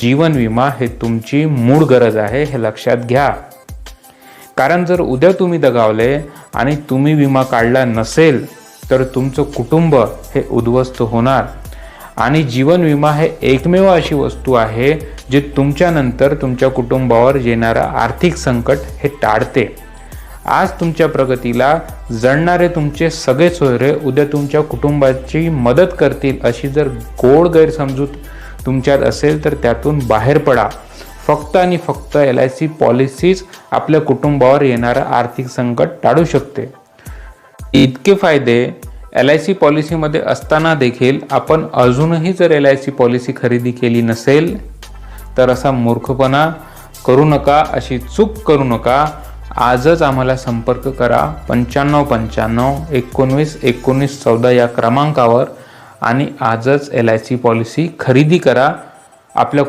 जीवन विमा हे तुमची मूळ गरज आहे, हे लक्षात घ्या. कारण जर उद्या तुम्ही दगावले आणि तुम्ही विमा काढला नसेल तर तुमचं कुटुंब हे उद्ध्वस्त होणार. आणि जीवन विमा हे एकमेव अशी वस्तू आहे जे तुमच्यानंतर तुमच्या कुटुंबावर येणारं आर्थिक संकट हे टाळते. आज तुमच्या प्रगतीला जळणारे तुमचे सगळे सोयरे उद्या तुमच्या कुटुंबाची मदत करतील अशी जर गोड गैरसमजूत तुमच्यात असेल तर त्यातून बाहेर पडा. फक्त आणि फक्त LIC पॉलिसीच आपल्या कुटुंबावर येणारं आर्थिक संकट टाळू शकते. इतके फायदे LIC पॉलिसीमध्ये असताना देखील आपण अजूनही जर LIC पॉलिसी खरेदी केली नसेल तर असा मूर्खपणा करू नका, अशी चूक करू नका. आजच आम्हाला संपर्क करा 9595 19 19 14 या क्रमांकावर आणि आजच LIC पॉलिसी खरेदी करा. आपल्या